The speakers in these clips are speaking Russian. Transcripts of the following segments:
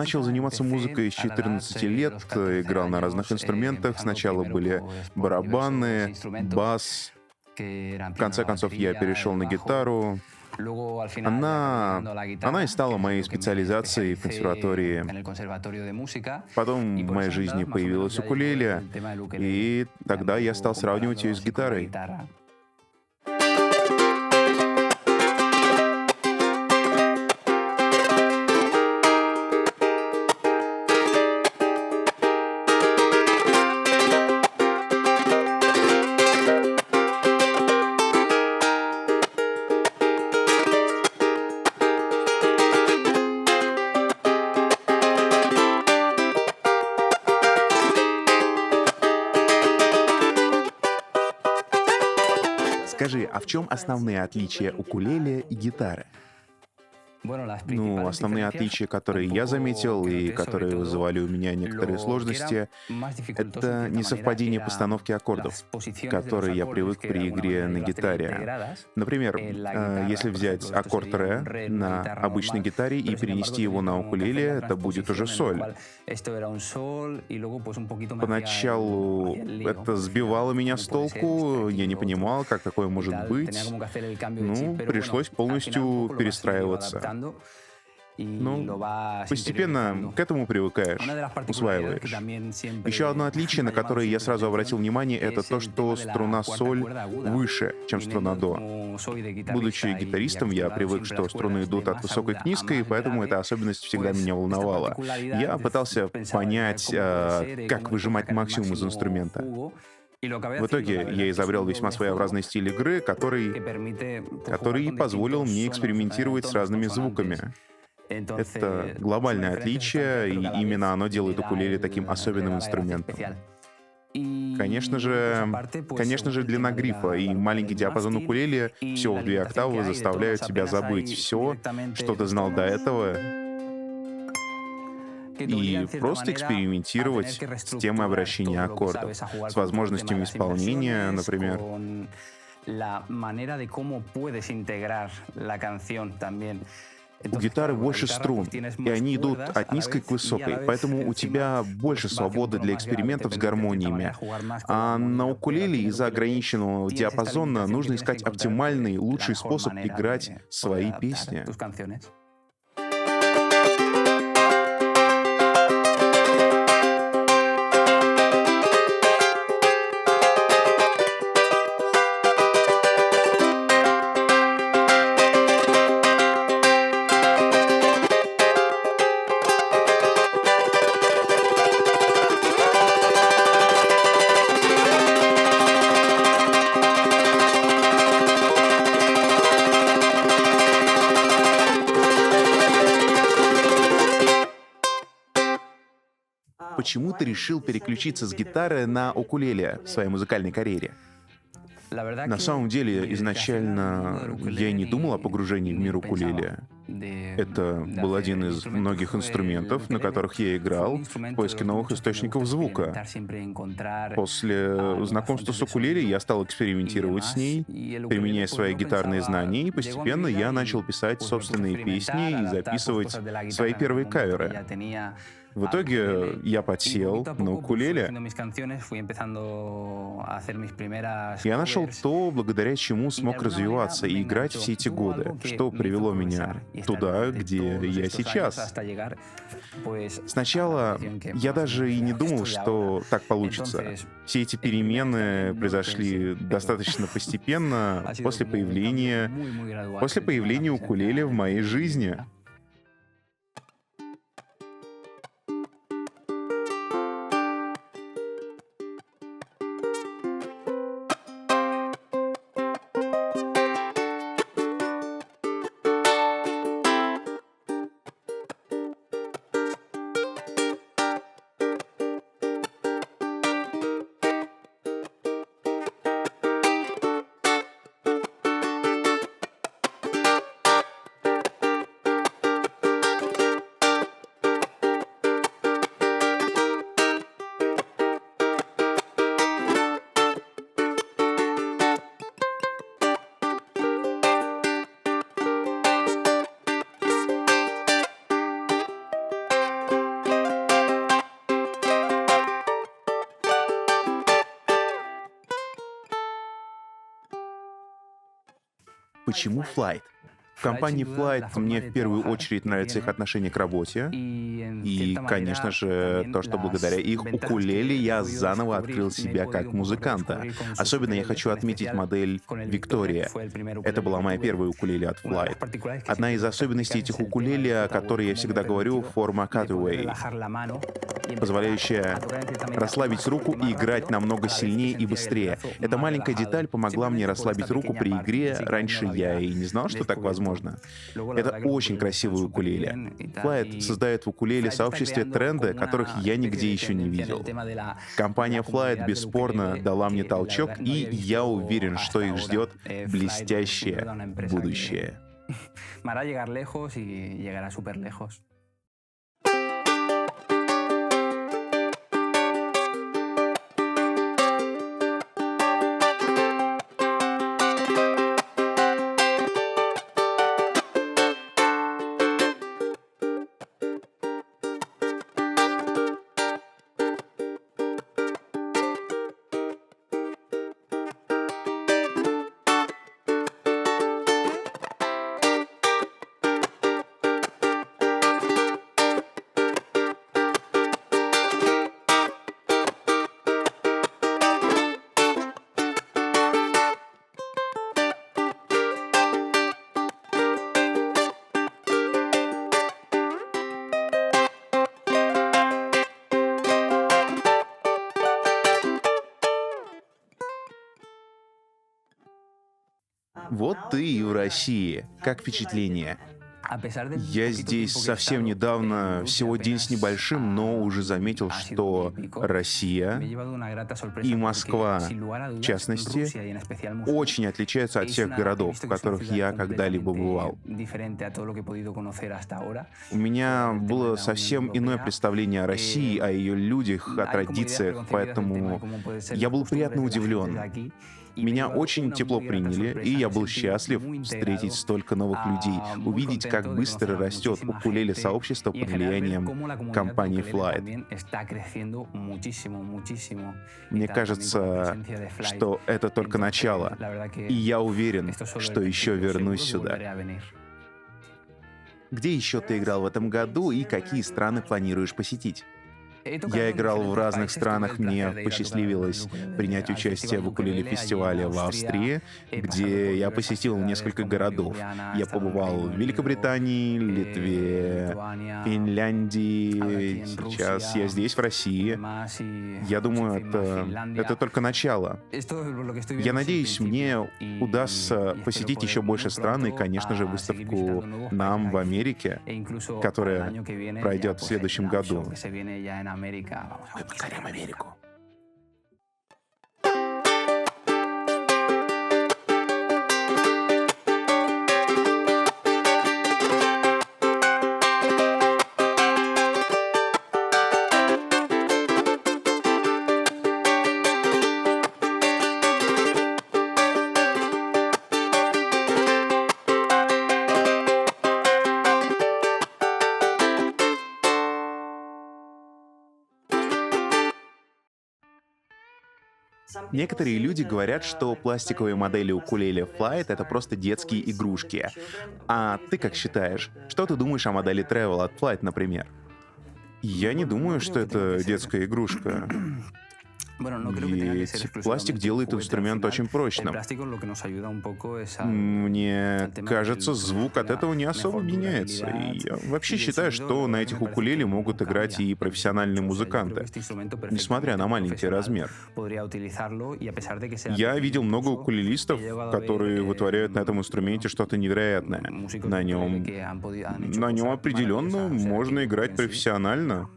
начал заниматься музыкой с 14 лет, играл на разных инструментах. Сначала были барабаны, бас. В конце концов, я перешел на гитару. Она и стала моей специализацией в консерватории. Потом в моей жизни появилась укулеле, и тогда я стал сравнивать ее с гитарой. Скажи, а в чем основные отличия укулеле и гитары? Ну, основные отличия, которые я заметил и которые вызывали у меня некоторые сложности, это несовпадение постановки аккордов, к которой я привык при игре на гитаре. Например, если взять аккорд ре на обычной гитаре и перенести его на укулеле, это будет уже соль. Поначалу это сбивало меня с толку, я не понимал, как такое может быть. Ну, пришлось полностью перестраиваться. Ну, постепенно к этому привыкаешь, усваиваешь. Еще одно отличие, на которое я сразу обратил внимание, это то, что струна соль выше, чем струна до. Будучи гитаристом, я привык, что струны идут от высокой к низкой, и поэтому эта особенность всегда меня волновала. Я пытался понять, как выжимать максимум из инструмента. В итоге я изобрел весьма своеобразный стиль игры, который позволил мне экспериментировать с разными звуками. Это глобальное отличие, и именно оно делает укулеле таким особенным инструментом. Конечно же, длина грифа и маленький диапазон укулеле всего в 2 октавы заставляют тебя забыть все, что ты знал до этого, и просто экспериментировать с темой обращения аккордов, с возможностями исполнения, например. У гитары больше струн, и они идут от низкой к высокой, поэтому у тебя больше свободы для экспериментов с гармониями. А на укулеле из-за ограниченного диапазона нужно искать оптимальный, лучший способ играть свои песни. Почему ты решил переключиться с гитары на укулеле в своей музыкальной карьере? На самом деле, изначально я и не думал о погружении в мир укулеле. Это был один из многих инструментов, на которых я играл в поиске новых источников звука. После знакомства с укулеле я стал экспериментировать с ней, применяя свои гитарные знания, и постепенно я начал писать собственные песни и записывать свои первые каверы. В итоге я подсел на укулеле. Я нашел то, благодаря чему смог развиваться и играть все эти годы, что привело меня туда, где я сейчас. Сначала я даже и не думал, что так получится. Все эти перемены произошли достаточно постепенно после появления укулеле в моей жизни. Почему Flight? В компании Flight мне в первую очередь нравится их отношение к работе. И, конечно же, то, что благодаря их укулеле я заново открыл себя как музыканта. Особенно я хочу отметить модель Victoria. Это была моя первая укулеле от Flight. Одна из особенностей этих укулеле, о которой я всегда говорю, форма cutaway, позволяющая расслабить руку и играть намного сильнее и быстрее. Эта маленькая деталь помогла мне расслабить руку при игре. Раньше я и не знал, что так возможно. Это очень красивая укулеле. Flight создает в укулеле сообществе тренды, которых я нигде еще не видел. Компания Flight бесспорно дала мне толчок, и я уверен, что их ждет блестящее будущее. Вот ты и в России. Как впечатление? Я здесь совсем недавно, всего день с небольшим, но уже заметил, что Россия и Москва, в частности, очень отличаются от всех городов, в которых я когда-либо бывал. У меня было совсем иное представление о России, о ее людях, о традициях, поэтому я был приятно удивлен. Меня очень тепло приняли, и я был счастлив встретить столько новых людей, увидеть, как быстро растет укулеле-сообщество под влиянием компании Flight. Мне кажется, что это только начало, и я уверен, что еще вернусь сюда. Где еще ты играл в этом году и какие страны планируешь посетить? Я играл в разных странах, мне посчастливилось принять участие в укулеле-фестивале в Австрии, где я посетил несколько городов. Я побывал в Великобритании, Литве, Финляндии, сейчас я здесь, в России. Я думаю, это только начало. Я надеюсь, мне удастся посетить еще больше стран и, конечно же, выставку нам в Америке, которая пройдет в следующем году. Мы покорим Америку. Некоторые люди говорят, что пластиковые модели укулеле Flight — это просто детские игрушки. А ты как считаешь? Что ты думаешь о модели Travel от Flight, например? Я не думаю, что это детская игрушка. Ведь пластик делает инструмент очень прочным. Мне кажется, звук от этого не особо меняется. И я вообще считаю, что на этих укулеле могут играть и профессиональные музыканты, несмотря на маленький размер. Я видел много укулелистов, которые вытворяют на этом инструменте что-то невероятное. На нем определенно можно играть профессионально.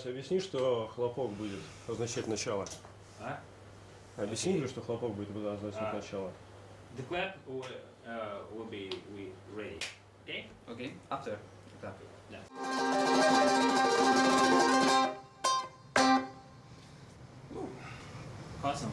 Вася, объясни, что хлопок будет означать начало. А? Объясни, okay. Что хлопок будет означать начало. The clap will be ready. Okay? Okay, after. Yeah. Awesome.